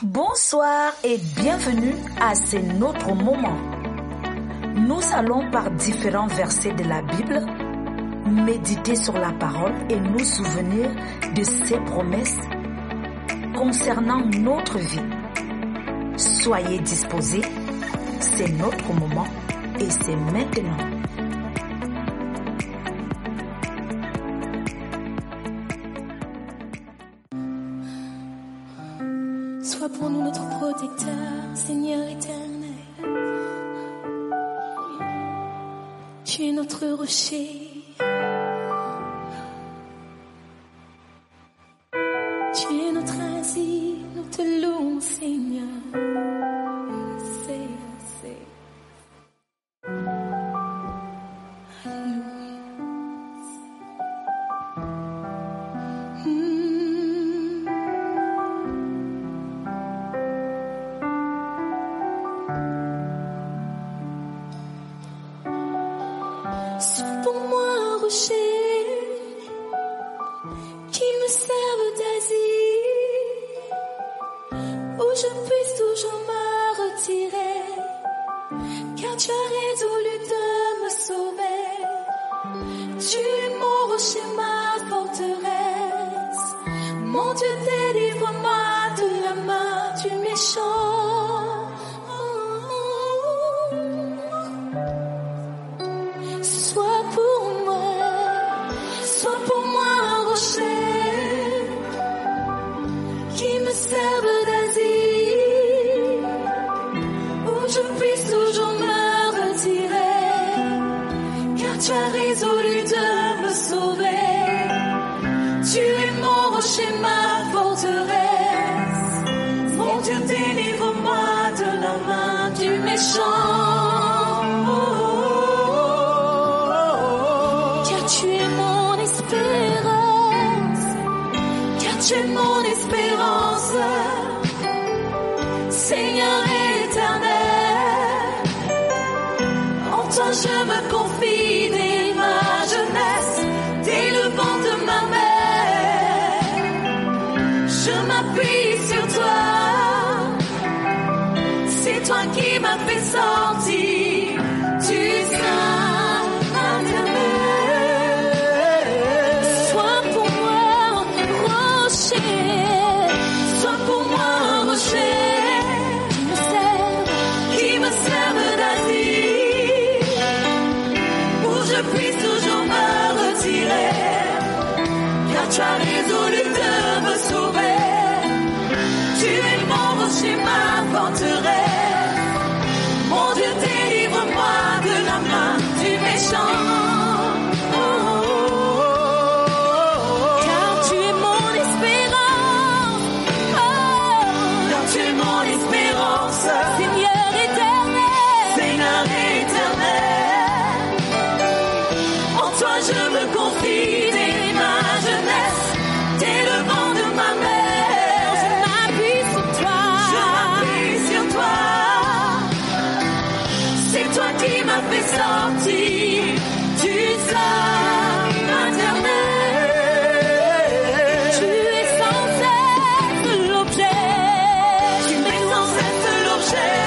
Bonsoir et bienvenue à ce notre moment. Nous allons par différents versets de la Bible méditer sur la parole et nous souvenir de ses promesses concernant notre vie. Soyez disposés, c'est notre moment et c'est maintenant. Sois pour nous notre protecteur, Seigneur éternel. Tu es notre rocher. Tu es notre asile, nous te louons, Seigneur. Sois pour moi un rocher qui me serve d'asile, où je puisse toujours me retirer, car tu as résolu de me sauver. Tu es mon rocher, ma forteresse, mon Dieu, délivre-moi de la main du méchant. Serve d'asile, où je puisse toujours me retirer, car tu as résolu de me sauver. Tu es mon rocher, ma forteresse, mon Dieu, délivre-moi de la main du méchant. Car tu es mon espérance, car tu es mon espérance. Seigneur éternel, en toi je me confie dès ma jeunesse, dès le vent de ma mère. Je m'appuie sur toi, c'est toi qui m'as fait sortir du sein maternel. Sois pour moi rocher. Sois pour moi un rocher qui me serve d'asile, où je puisse toujours me retirer, car tu as résolu de me sauver. Tu es mon rocher, ma forteresse, mon Dieu, délivre-moi de la main du méchant. Je me confie dès ma jeunesse, dès le vent de ma mère. Je m'appuie sur toi, c'est toi qui m'as fait sortir du sein maternel. Tu es sans cesse l'objet, tu es sans cesse l'objet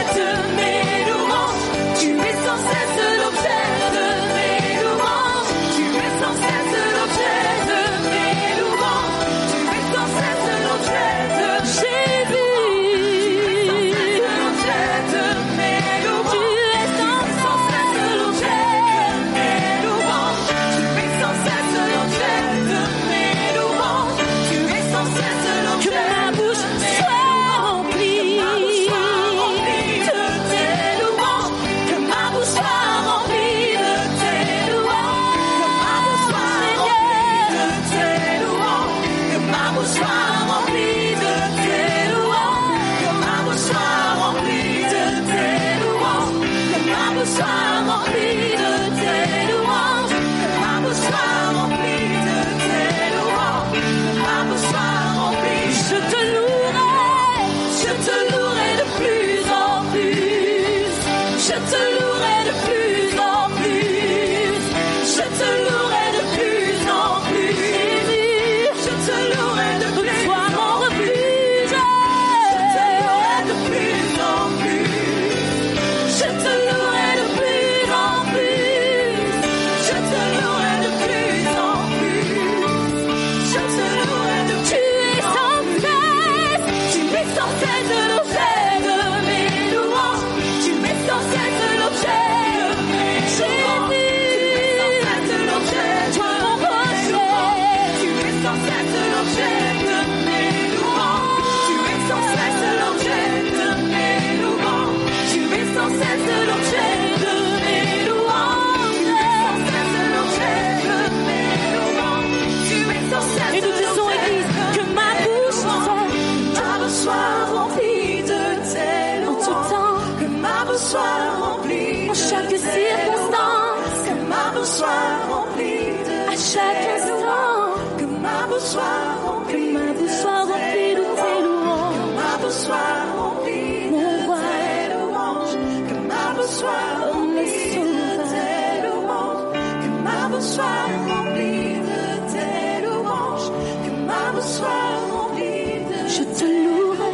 remplie de tes louanges. En tout temps, que ma bouche soit remplie en de chaque tes circonstance, louanges. Que ma bouche soit remplie de à chaque tes instant, louanges. Que ma bouche soit que remplie ma bouche soit remplie de tes louanges. Que ma bouche soit remplie de Mon roi, tes louanges. Que ma bouche soit oh mes remplie de tes louanges. Que ma bouche soit remplie de tes louanges. Que ma bouche soit remplie de je te louerai,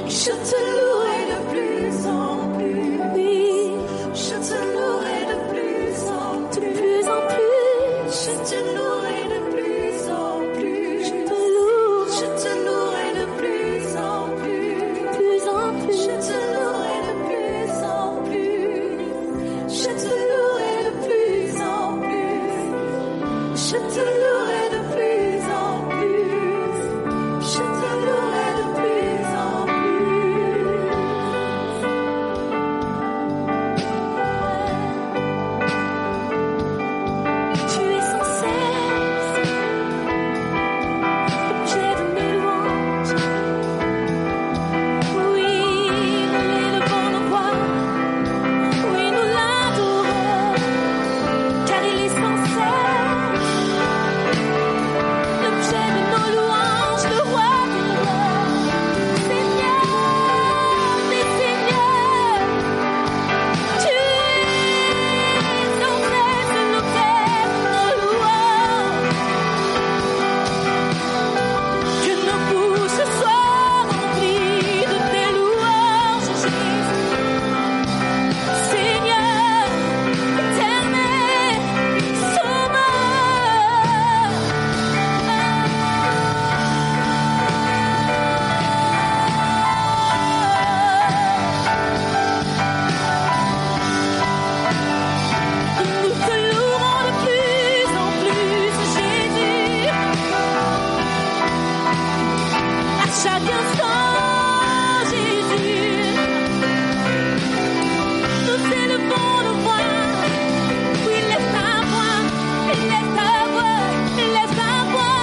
je te louerai de plus en plus. oui, Je te louerai de plus en de plus. plus en plus. Je te louerai de plus en plus. Je te loue, Je te louerai de plus en plus. plus en plus. Je te louerai de plus en plus. Je te louerai de plus en plus. Je te louerai de plus en plus. Je te louerai de plus en Tu es sans cesse l'objet de mes louanges. Oui, nous l'élevons nos voix. Oui, nous l'adorons, car il est sans cesse l'objet de nos louanges, le roi des rois, Seigneur des seigneurs. Tu es sans cesse l'objet de nos louanges. Que nos bouches soient remplies de tes louanges, Jésus. Seigneur, éternel, nous te louerons de plus en plus, Jésus. À chaque instant, Jésus, nous élevons nos voix. Oui, laisse ta voix, laisse ta voix, laisse ta voix,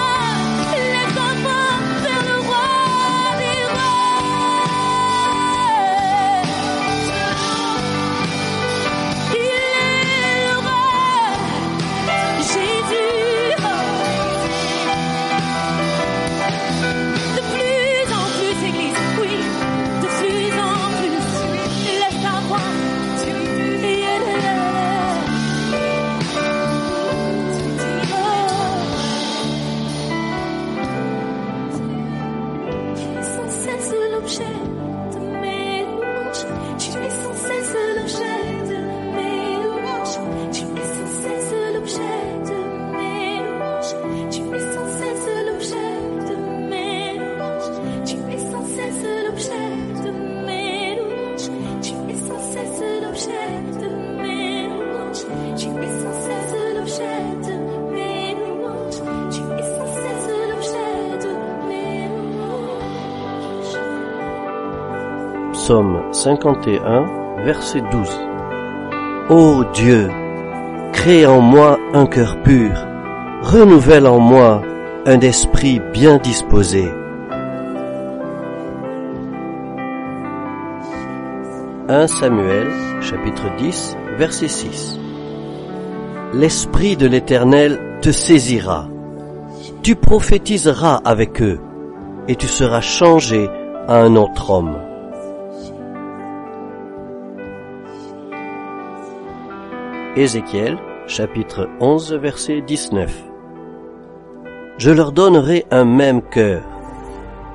laisse ta voix vers le roi des rois. Il est le roi, Jésus. De plus en plus, Église, oui, de plus en plus, laisse ta voix. Tu es sans cesse l'objet de mes louanges. Tu es sans cesse l'objet de mes louanges. Tu es sans cesse l'objet de mes louanges. Tu es sans cesse l'objet de mes louanges. Tu es sans cesse l'objet de mes louanges. Tu es sans cesse l'objet de mes louanges. Tu es sans cesse l'objet de mes louanges. Tu es sans cesse l'objet de mes louanges. Psaume 51, verset 12. Ô Dieu, crée en moi un cœur pur, renouvelle en moi un esprit bien disposé. 1 Samuel, chapitre 10, verset 6. L'Esprit de l'Éternel te saisira. Tu prophétiseras avec eux, et tu seras changé à un autre homme. Ézéchiel, chapitre 11, verset 19. Je leur donnerai un même cœur,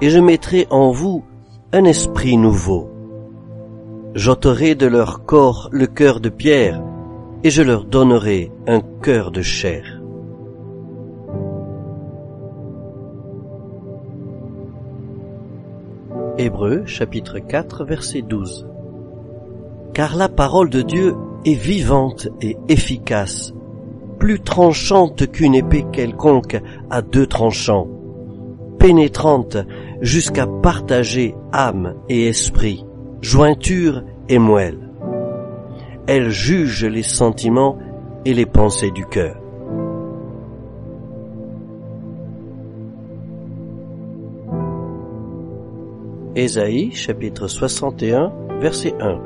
et je mettrai en vous un esprit nouveau. J'ôterai de leur corps le cœur de pierre, et je leur donnerai un cœur de chair. Hébreux, chapitre 4, verset 12. Car la parole de Dieu est vivante et efficace, plus tranchante qu'une épée quelconque à deux tranchants, pénétrante jusqu'à partager âme et esprit, jointure et moelle. Elle juge les sentiments et les pensées du cœur. Ésaïe chapitre 61 verset 1.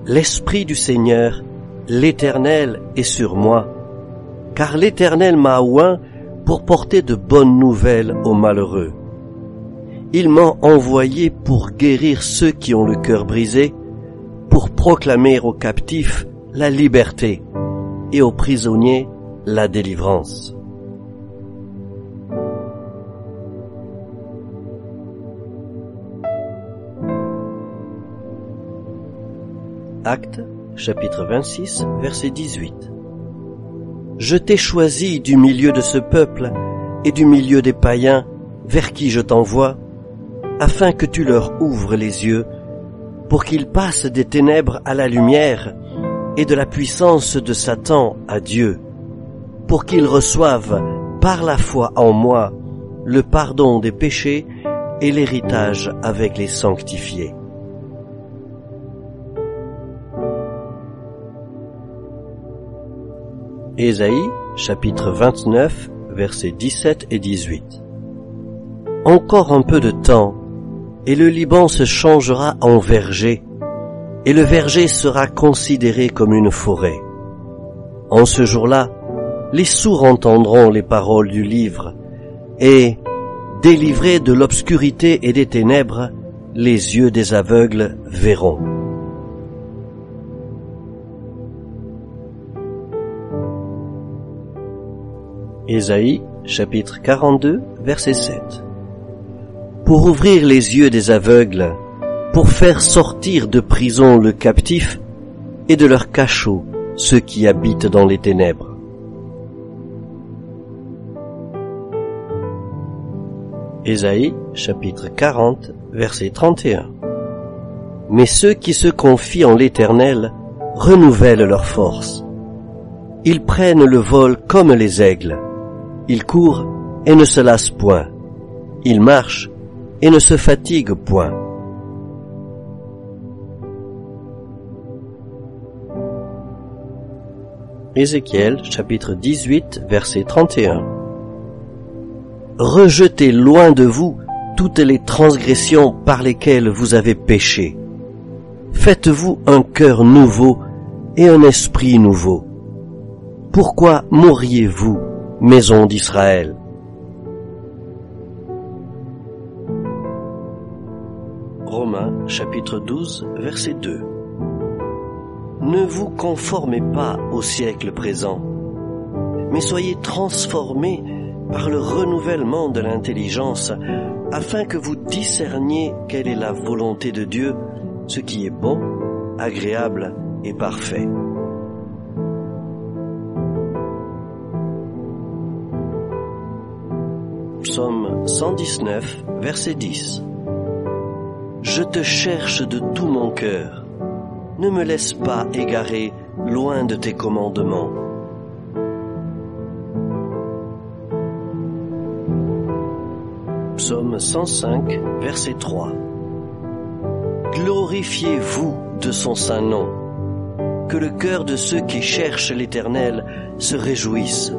L'Esprit du Seigneur, l'Éternel, est sur moi, car l'Éternel m'a oint pour porter de bonnes nouvelles aux malheureux. Il m'a envoyé pour guérir ceux qui ont le cœur brisé, pour proclamer aux captifs la liberté et aux prisonniers la délivrance. Actes, chapitre 26, verset 18. Je t'ai choisi du milieu de ce peuple et du milieu des païens vers qui je t'envoie, afin que tu leur ouvres les yeux, pour qu'ils passent des ténèbres à la lumière et de la puissance de Satan à Dieu, pour qu'ils reçoivent par la foi en moi le pardon des péchés et l'héritage avec les sanctifiés. Ésaïe, chapitre 29, versets 17 et 18. Encore un peu de temps, et le Liban se changera en verger, et le verger sera considéré comme une forêt. En ce jour-là, les sourds entendront les paroles du livre, et, délivrés de l'obscurité et des ténèbres, les yeux des aveugles verront. Ésaïe, chapitre 42, verset 7. Pour ouvrir les yeux des aveugles, pour faire sortir de prison le captif et de leur cachot ceux qui habitent dans les ténèbres. Ésaïe, chapitre 40, verset 31. Mais ceux qui se confient en l'Éternel renouvellent leur force. Ils prennent le vol comme les aigles. Ils courent et ne se lassent point. Ils marchent et ne se fatiguent point. Ézéchiel, chapitre 18, verset 31. Rejetez loin de vous toutes les transgressions par lesquelles vous avez péché. Faites-vous un cœur nouveau et un esprit nouveau. Pourquoi mourriez-vous, maison d'Israël? Romains, chapitre 12, verset 2. Ne vous conformez pas au siècle présent, mais soyez transformés par le renouvellement de l'intelligence, afin que vous discerniez quelle est la volonté de Dieu, ce qui est bon, agréable et parfait. Psaume 119, verset 10. Je te cherche de tout mon cœur. Ne me laisse pas égarer loin de tes commandements. Psaume 105, verset 3. Glorifiez-vous de son saint nom. Que le cœur de ceux qui cherchent l'Éternel se réjouisse.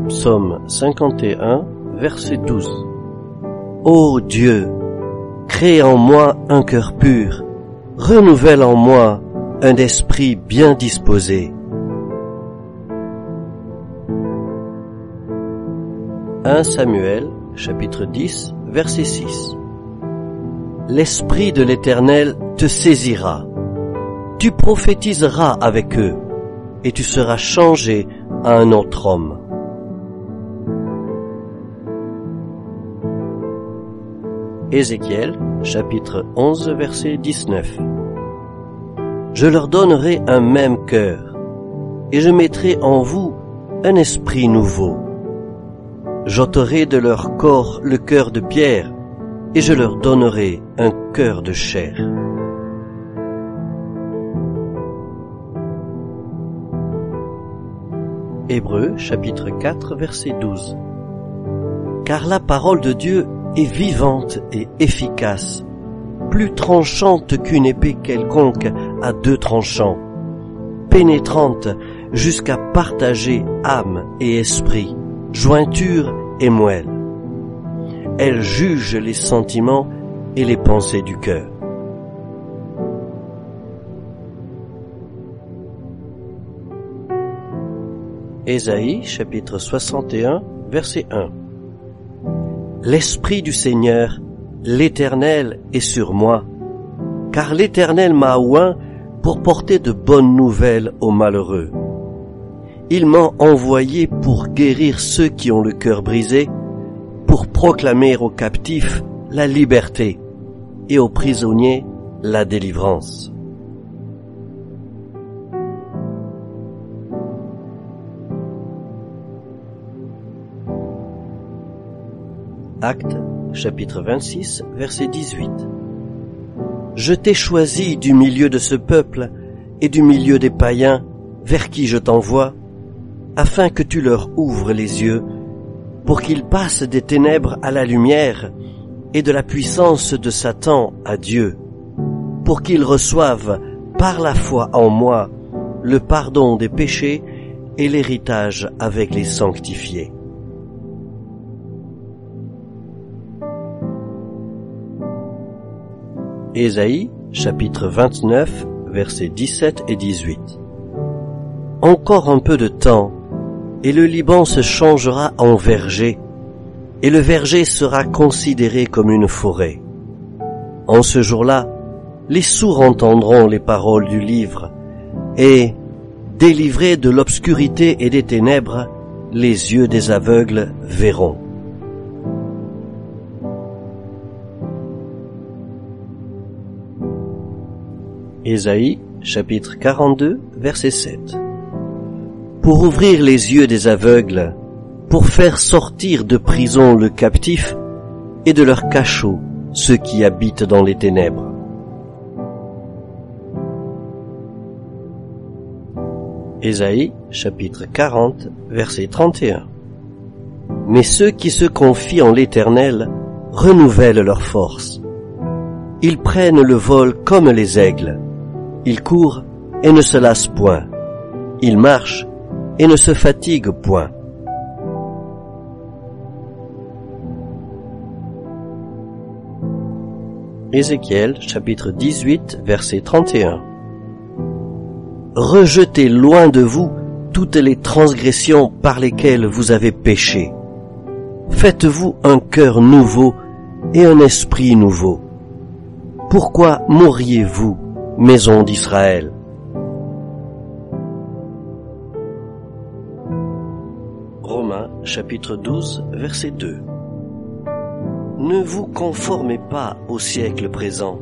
Psaume 51, verset 12. Ô Dieu, crée en moi un cœur pur, renouvelle en moi un esprit bien disposé. 1 Samuel, chapitre 10, verset 6. L'Esprit de l'Éternel te saisira. Tu prophétiseras avec eux, et tu seras changé à un autre homme. Ézéchiel, chapitre 11, verset 19. Je leur donnerai un même cœur, et je mettrai en vous un esprit nouveau. J'ôterai de leur corps le cœur de pierre, et je leur donnerai un cœur de chair. Hébreux, chapitre 4, verset 12. Car la parole de Dieu est vivante et efficace, plus tranchante qu'une épée quelconque à deux tranchants. pénétrante jusqu'à partager âme et esprit, jointure et moelle. Elle juge les sentiments et les pensées du cœur. Ésaïe, chapitre 61, verset 1. L'Esprit du Seigneur, l'Éternel, est sur moi, car l'Éternel m'a oint pour porter de bonnes nouvelles aux malheureux. Il m'a envoyé pour guérir ceux qui ont le cœur brisé, pour proclamer aux captifs la liberté et aux prisonniers la délivrance. Actes, chapitre 26, verset 18. Je t'ai choisi du milieu de ce peuple et du milieu des païens vers qui je t'envoie, afin que tu leur ouvres les yeux, pour qu'ils passent des ténèbres à la lumière et de la puissance de Satan à Dieu, pour qu'ils reçoivent par la foi en moi le pardon des péchés et l'héritage avec les sanctifiés. Ésaïe, chapitre 29, versets 17 et 18. Encore un peu de temps, et le Liban se changera en verger, et le verger sera considéré comme une forêt. En ce jour-là, les sourds entendront les paroles du livre, et, délivrés de l'obscurité et des ténèbres, les yeux des aveugles verront. Ésaïe, chapitre 42, verset 7. Pour ouvrir les yeux des aveugles, pour faire sortir de prison le captif et de leur cachot ceux qui habitent dans les ténèbres. Ésaïe, chapitre 40, verset 31. Mais ceux qui se confient en l'Éternel renouvellent leur force. Ils prennent le vol comme les aigles. Ils courent et ne se lassent point. Ils marchent et ne se fatiguent point. Ézéchiel, chapitre 18, verset 31. Rejetez loin de vous toutes les transgressions par lesquelles vous avez péché. Faites-vous un cœur nouveau et un esprit nouveau. Pourquoi mourriez-vous, maison d'Israël? Romains, chapitre 12, verset 2. Ne vous conformez pas au siècle présent,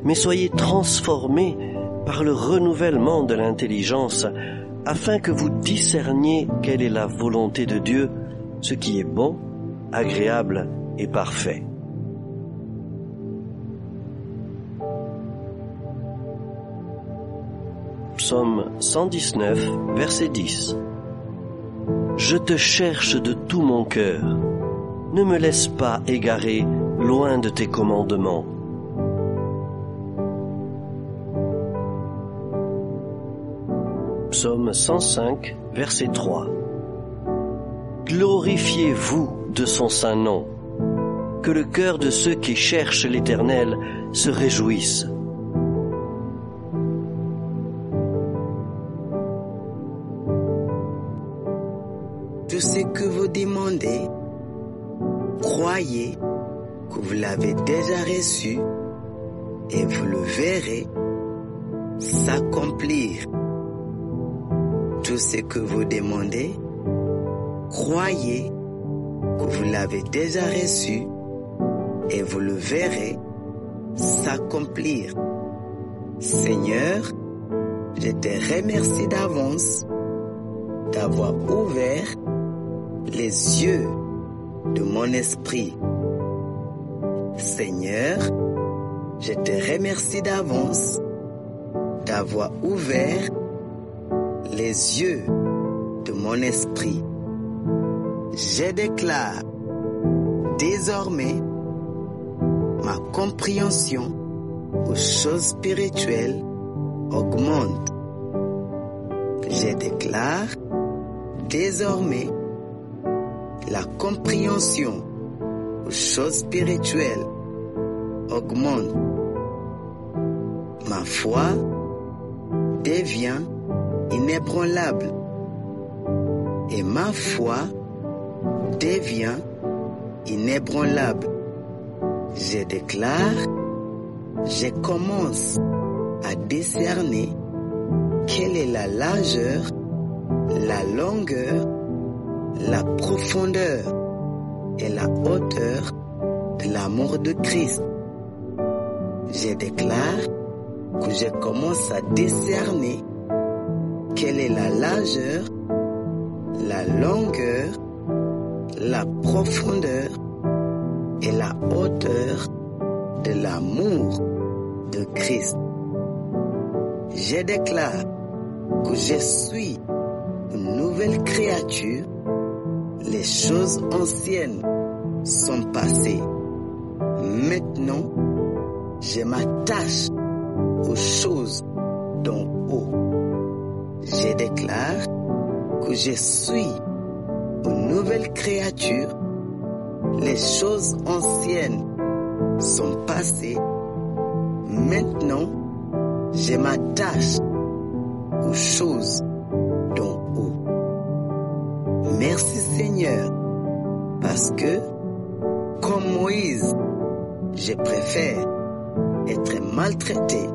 mais soyez transformés par le renouvellement de l'intelligence, afin que vous discerniez quelle est la volonté de Dieu, ce qui est bon, agréable et parfait. Psaume 119, verset 10. Je te cherche de tout mon cœur. Ne me laisse pas égarer loin de tes commandements. Psaume 105, verset 3. Glorifiez-vous de son saint nom, que le cœur de ceux qui cherchent l'Éternel se réjouisse. Tout ce que vous demandez, croyez que vous l'avez déjà reçu et vous le verrez s'accomplir. Tout ce que vous demandez, croyez que vous l'avez déjà reçu et vous le verrez s'accomplir. Seigneur, je te remercie d'avance d'avoir ouvert les yeux de mon esprit. Seigneur, je te remercie d'avance d'avoir ouvert les yeux de mon esprit. Je déclare désormais ma compréhension aux choses spirituelles augmente Je déclare désormais la compréhension aux choses spirituelles augmente. Ma foi devient inébranlable et ma foi devient inébranlable. Je déclare, je commence à discerner quelle est la largeur, la longueur, la profondeur et la hauteur de l'amour de Christ. Je déclare que je commence à discerner quelle est la largeur, la longueur, la profondeur et la hauteur de l'amour de Christ. Je déclare que je suis une nouvelle créature. Les choses anciennes sont passées. Maintenant, je m'attache aux choses d'en haut. Je déclare que je suis une nouvelle créature. Les choses anciennes sont passées. Maintenant, je m'attache aux choses d'en haut. Merci Seigneur, parce que, comme Moïse, je préfère être maltraité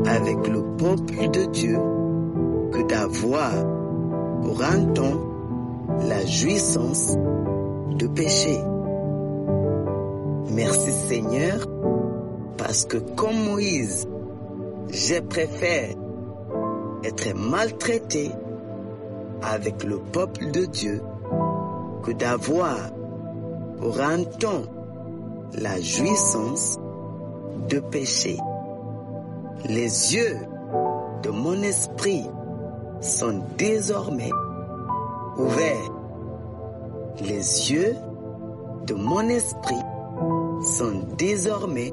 avec le peuple de Dieu que d'avoir pour un temps la jouissance de péché. Merci Seigneur, parce que comme Moïse, je préfère être maltraité avec le peuple de Dieu que d'avoir pour un temps la jouissance de péché. Les yeux de mon esprit sont désormais ouverts. Les yeux de mon esprit sont désormais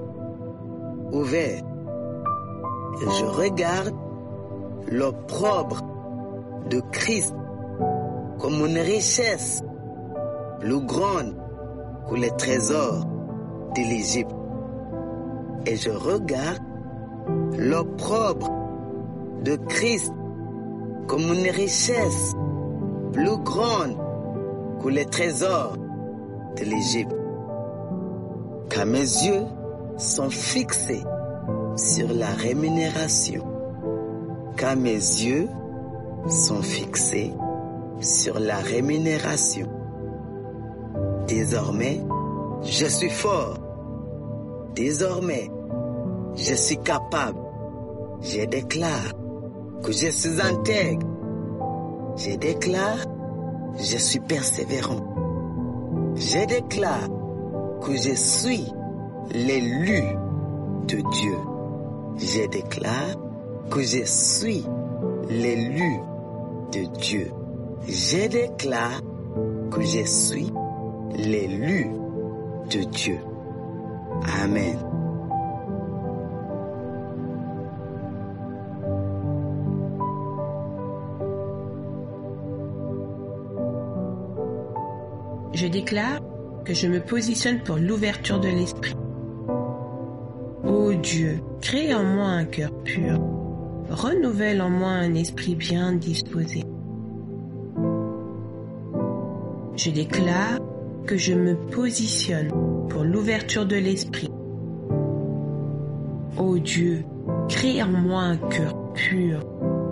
ouverts. Et je regarde l'opprobre de Christ comme une richesse plus grande que les trésors de l'Égypte. Et je regarde l'opprobre de Christ comme une richesse plus grande que les trésors de l'Égypte. Car mes yeux sont fixés sur la rémunération. Car mes yeux sont fixés sur la rémunération. Désormais, je suis fort. Désormais, je suis capable. Je déclare que je suis intègre. Je déclare que je suis persévérant. Je déclare que je suis l'élu de Dieu. Je déclare que je suis l'élu de Dieu. Je déclare que je suis l'élu de Dieu. Amen. Je déclare que je me positionne pour l'ouverture de l'esprit. Ô Dieu, crée en moi un cœur pur. Renouvelle en moi un esprit bien disposé. Je déclare que je me positionne pour l'ouverture de l'esprit. Ô Dieu, crée en moi un cœur pur.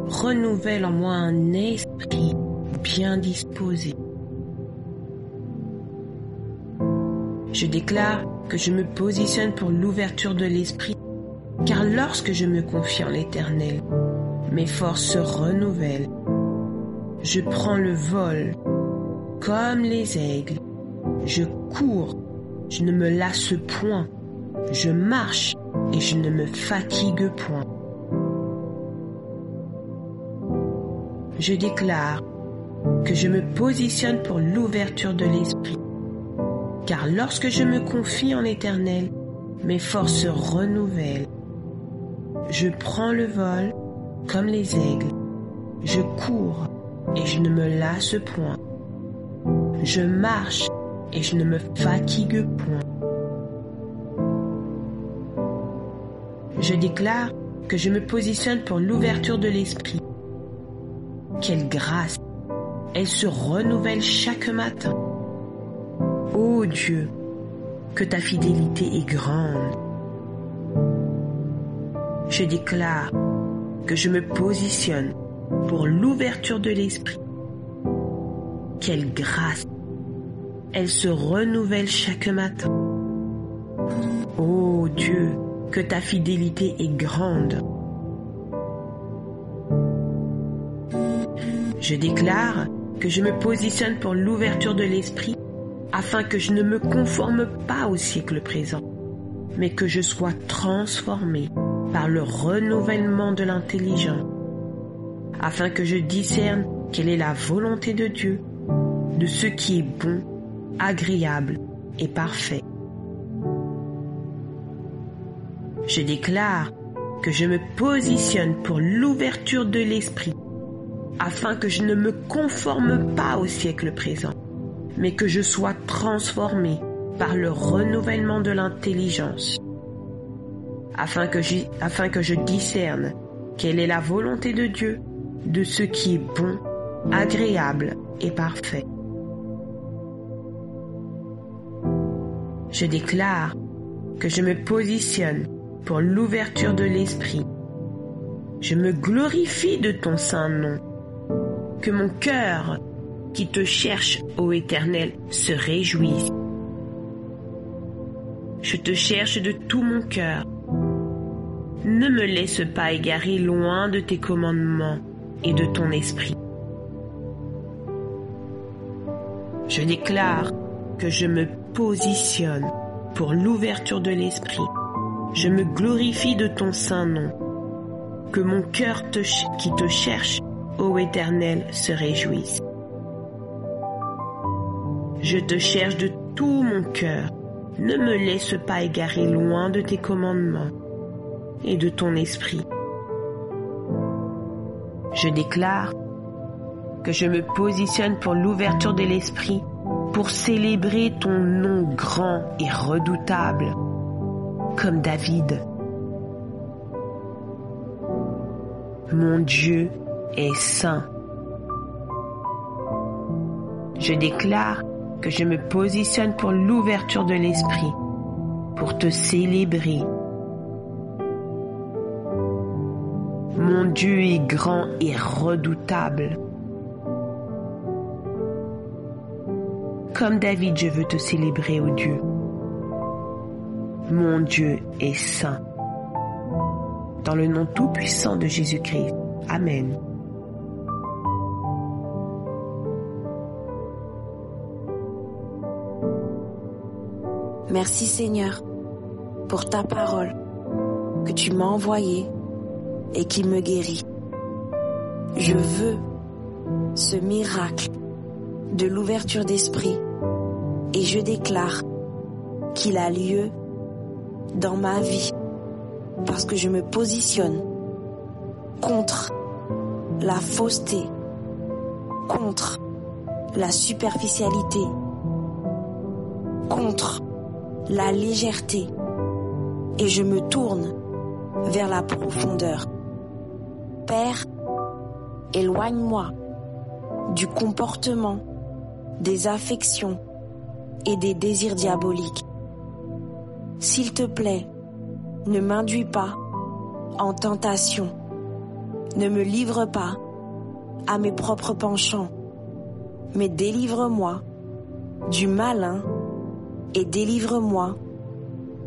Renouvelle en moi un esprit bien disposé. Je déclare que je me positionne pour l'ouverture de l'esprit, car lorsque je me confie en l'Éternel, mes forces se renouvellent. Je prends le vol comme les aigles. Je cours, je ne me lasse point. Je marche et je ne me fatigue point. Je déclare que je me positionne pour l'ouverture de l'esprit, car lorsque je me confie en l'Éternel, mes forces se renouvellent. Je prends le vol comme les aigles. Je cours et je ne me lasse point. Je marche et je ne me fatigue point. Je déclare que je me positionne pour l'ouverture de l'esprit. Quelle grâce! Elle se renouvelle chaque matin. Ô Dieu, que ta fidélité est grande. Je déclare que je me positionne pour l'ouverture de l'esprit. Quelle grâce! Elle se renouvelle chaque matin. Ô Dieu, que ta fidélité est grande. Je déclare que je me positionne pour l'ouverture de l'esprit afin que je ne me conforme pas au siècle présent, mais que je sois transformé par le renouvellement de l'intelligence, afin que je discerne quelle est la volonté de Dieu, de ce qui est bon, agréable et parfait. Je déclare que je me positionne pour l'ouverture de l'esprit, afin que je ne me conforme pas au siècle présent, mais que je sois transformé par le renouvellement de l'intelligence, afin que je discerne quelle est la volonté de Dieu, de ce qui est bon, agréable et parfait. Je déclare que je me positionne pour l'ouverture de l'esprit. Je me glorifie de ton saint nom. Que mon cœur, qui te cherche, ô Éternel, se réjouisse. Je te cherche de tout mon cœur. Ne me laisse pas égarer loin de tes commandements et de ton esprit. Je déclare que je me positionne pour l'ouverture de l'esprit. Je me glorifie de ton saint nom. Que mon cœur qui te cherche, ô Éternel, se réjouisse. Je te cherche de tout mon cœur. Ne me laisse pas égarer loin de tes commandements et de ton esprit. Je déclare que je me positionne pour l'ouverture de l'esprit pour célébrer ton nom grand et redoutable, comme David. Mon Dieu est saint. Je déclare que je me positionne pour l'ouverture de l'esprit, pour te célébrer. Mon Dieu est grand et redoutable. Comme David, je veux te célébrer, ô Dieu. Mon Dieu est saint. Dans le nom tout-puissant de Jésus-Christ. Amen. Merci Seigneur pour ta parole que tu m'as envoyée et qui me guérit. Je veux ce miracle de l'ouverture d'esprit et je déclare qu'il a lieu dans ma vie parce que je me positionne contre la fausseté, contre la superficialité, contre la légèreté et je me tourne vers la profondeur. Père, éloigne-moi du comportement, des affections et des désirs diaboliques. S'il te plaît, ne m'induis pas en tentation. Ne me livre pas à mes propres penchants, mais délivre-moi du malin et délivre-moi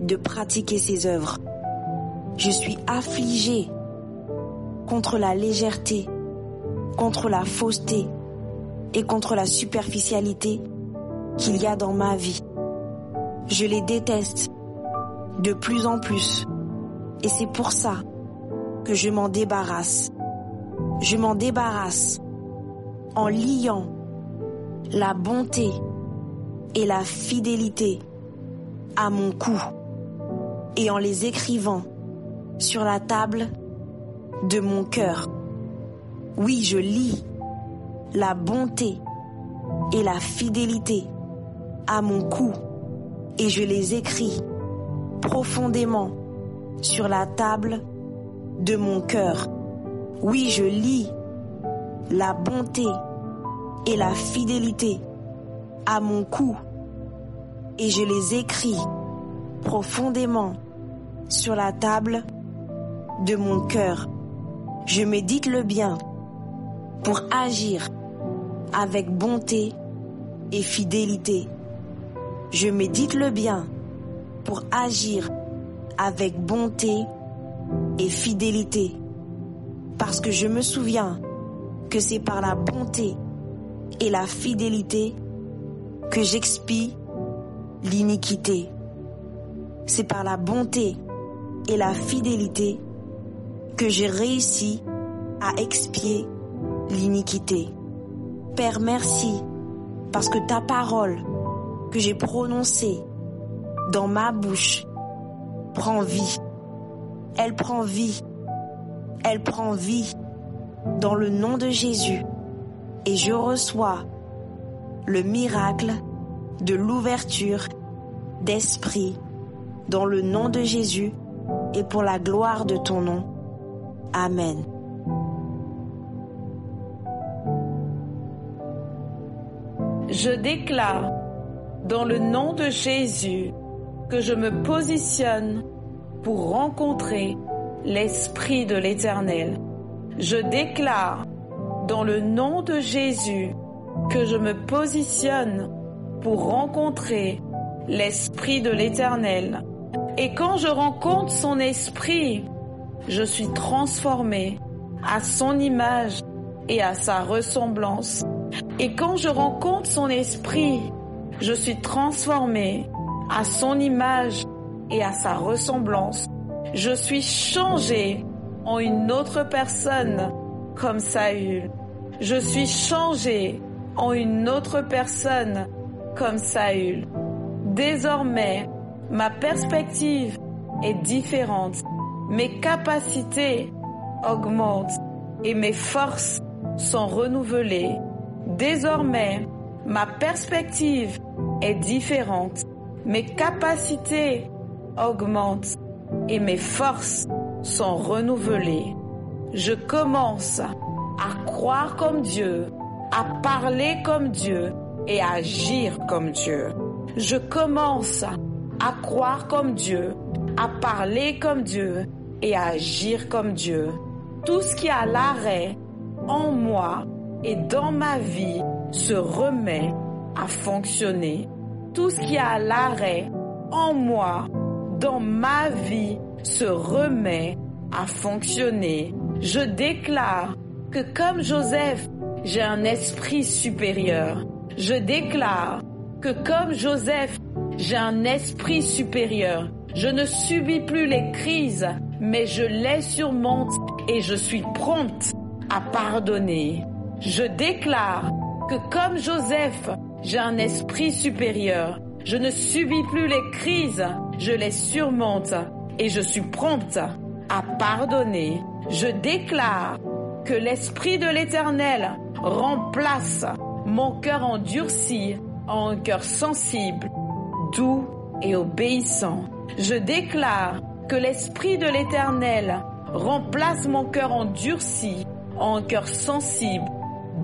de pratiquer ses œuvres. Je suis affligé contre la légèreté, contre la fausseté et contre la superficialité qu'il y a dans ma vie. Je les déteste de plus en plus et c'est pour ça que je m'en débarrasse. Je m'en débarrasse en liant la bonté et la fidélité à mon cou et en les écrivant sur la table de mon cœur. Oui, je lis la bonté et la fidélité à mon cou et je les écris profondément sur la table de mon cœur. Oui, je lis la bonté et la fidélité à mon cou et je les écris profondément sur la table de mon cœur. Je médite le bien pour agir avec bonté et fidélité. Je médite le bien pour agir avec bonté et fidélité. Parce que je me souviens que c'est par la bonté et la fidélité que j'expie l'iniquité. C'est par la bonté et la fidélité que j'ai réussi à expier l'iniquité. Père, merci parce que ta parole que j'ai prononcée dans ma bouche prend vie. Elle prend vie. Elle prend vie dans le nom de Jésus. Et je reçois le miracle de l'ouverture d'esprit dans le nom de Jésus et pour la gloire de ton nom. Amen. Je déclare dans le nom de Jésus que je me positionne pour rencontrer l'Esprit de l'Éternel. Je déclare dans le nom de Jésus que je me positionne pour rencontrer l'Esprit de l'Éternel. Et quand je rencontre son Esprit, je suis transformé à son image et à sa ressemblance. Et quand je rencontre son Esprit, je suis transformé à son image et à sa ressemblance. Je suis changé en une autre personne comme Saül. Je suis changé en une autre personne comme Saül. Désormais, ma perspective est différente. Mes capacités augmentent et mes forces sont renouvelées. Désormais, ma perspective est différente. Mes capacités augmentent et mes forces sont renouvelées. Je commence à croire comme Dieu, à parler comme Dieu et à agir comme Dieu. Je commence à croire comme Dieu, à parler comme Dieu et à agir comme Dieu. Tout ce qui est à l'arrêt en moi et dans ma vie se remet à fonctionner. Tout ce qui est à l'arrêt en moi, dans ma vie, se remet à fonctionner. Je déclare que comme Joseph, j'ai un esprit supérieur. Je déclare que comme Joseph, j'ai un esprit supérieur. Je ne subis plus les crises, mais je les surmonte et je suis prompte à pardonner. Je déclare que comme Joseph, j'ai un esprit supérieur. Je ne subis plus les crises, je les surmonte et je suis prompte à pardonner. Je déclare que l'Esprit de l'Éternel remplace mon cœur endurci en un cœur sensible, doux et obéissant. Je déclare que l'Esprit de l'Éternel remplace mon cœur endurci en un cœur sensible,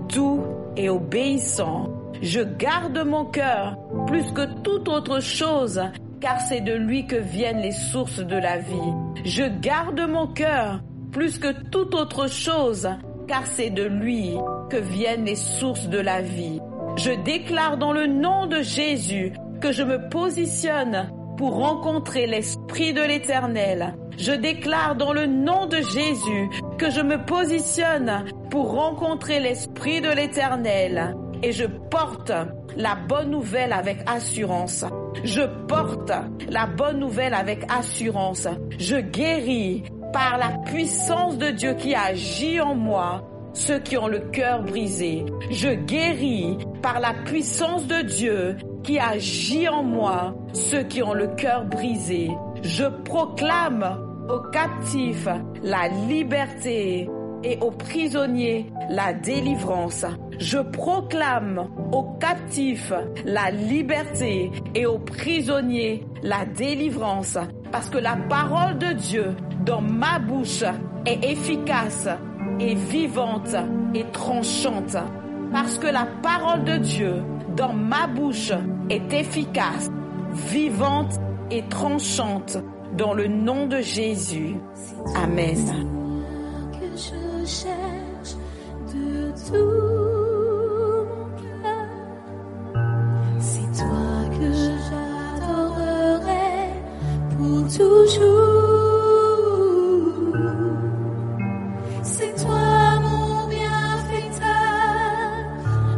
doux et obéissant. Je garde mon cœur plus que toute autre chose, car c'est de lui que viennent les sources de la vie. Je garde mon cœur plus que toute autre chose, car c'est de lui que viennent les sources de la vie. Je déclare dans le nom de Jésus que je me positionne pour rencontrer l'Esprit de l'Éternel. Je déclare dans le nom de Jésus que je me positionne pour rencontrer l'Esprit de l'Éternel. Et je porte la bonne nouvelle avec assurance. Je porte la bonne nouvelle avec assurance. Je guéris par la puissance de Dieu qui agit en moi ceux qui ont le cœur brisé. Je guéris par la puissance de Dieu qui agit en moi ceux qui ont le cœur brisé. Je proclame aux captifs la liberté et aux prisonniers la délivrance. Je proclame aux captifs la liberté et aux prisonniers la délivrance, parce que la parole de Dieu dans ma bouche est efficace et vivante et tranchante. Parce que la parole de Dieu dans ma bouche est efficace, vivante et tranchante, dans le nom de Jésus. Amen. Que je cherche de tout mon cœur, c'est toi que j'adorerai pour toujours. C'est toi mon bienfaiteur,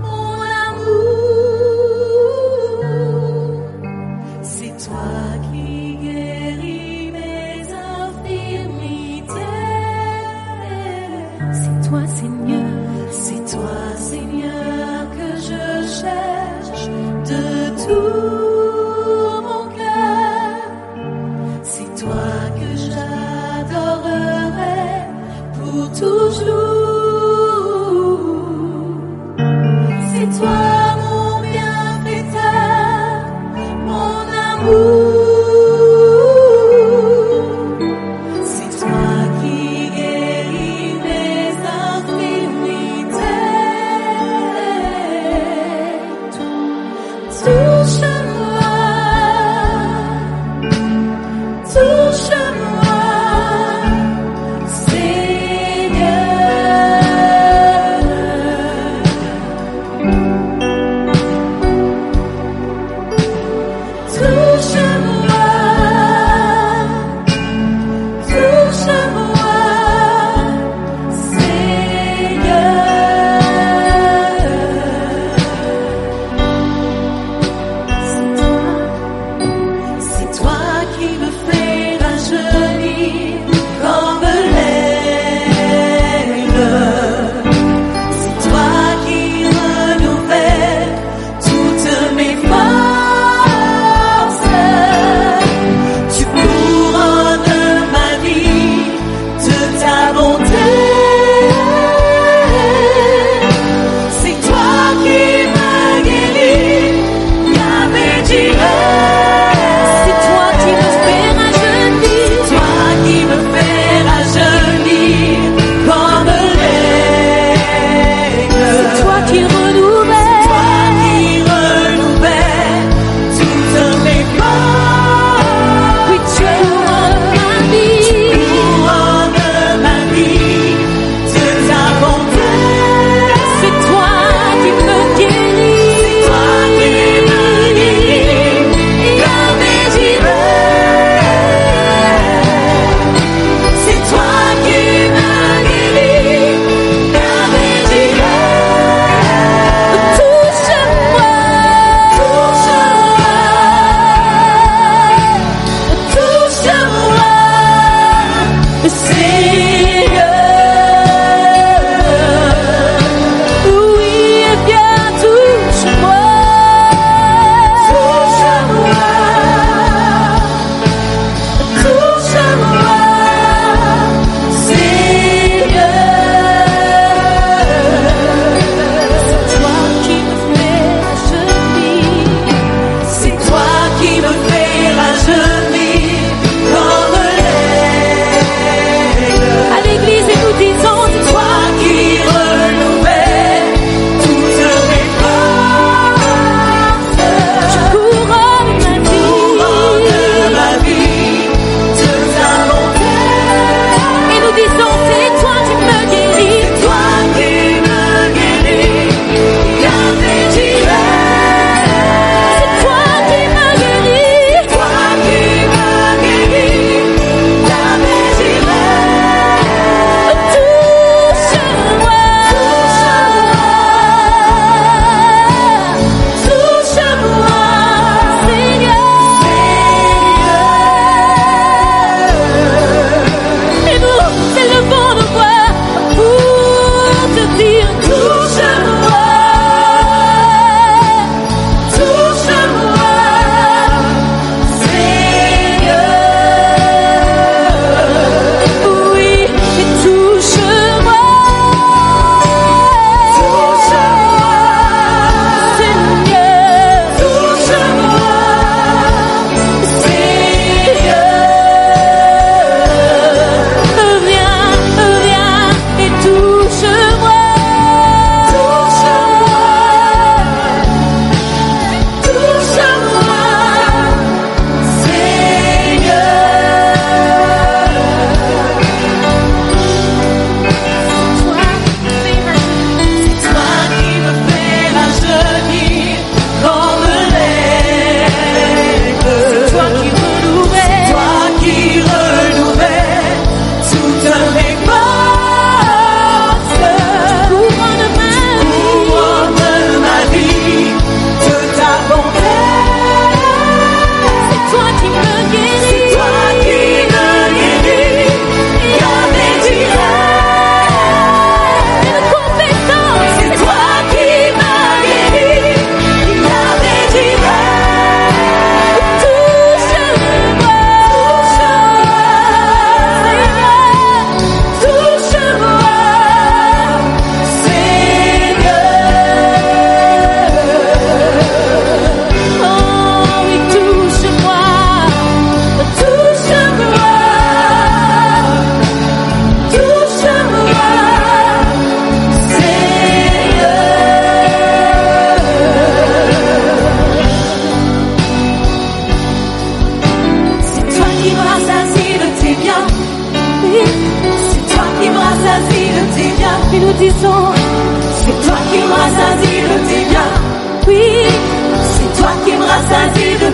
mon amour. C'est toi qui guéris mes infirmités. C'est toi, Seigneur, que je cherche de tout mon cœur. C'est toi que j'adorerai pour toujours. C'est toi mon bienfaiteur, mon amour. C'est toi qui guéris mes infirmités. Touche-moi, touche-moi, Seigneur.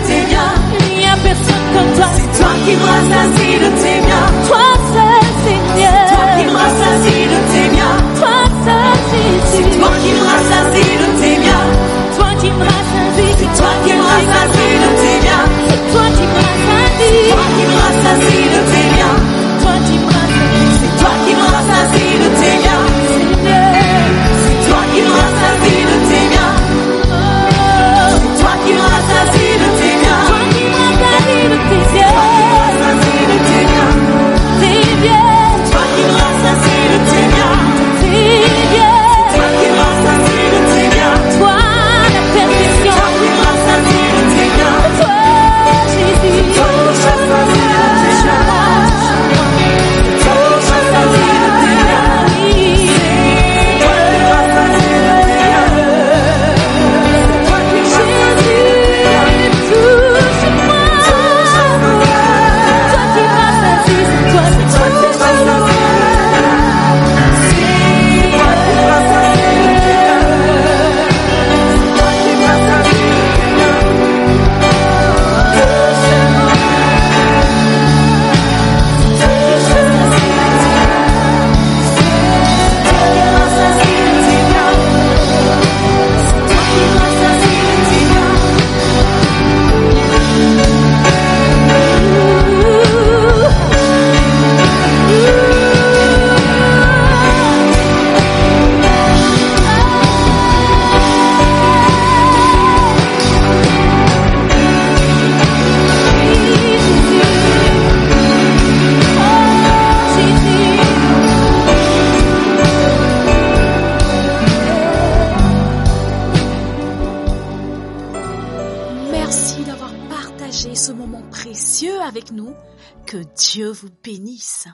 tes biens. Il n'y a personne comme toi. C'est toi qui me rassasies de tes biens. Toi seul, Seigneur. C'est toi qui me rassasies de tes biens. Toi seul, Jésus. C'est toi qui me rassasies de tes biens. Toi qui me rassasies. C'est toi qui me rassasies de tes biens. C'est toi qui me rassasies. Toi qui me rassasies de tes biens. Toi qui me rassasies. C'est toi qui me rassasies de tes biens. C'est toi qui me rassasies de tes biens. C'est toi qui me rassasies de tes biens. Toi qui me rassasies de tes biens. Rassasies de tes biens. Tes biens. Toi qui me rassasies de tes biens. Tes biens. Toi qui me rassasies de tes biens. Toi la perfection. Toi qui me rassasies de tes biens. Toi Jésus. Toi qui me rassasies de tes biens. Merci d'avoir partagé ce moment précieux avec nous. Que Dieu vous bénisse.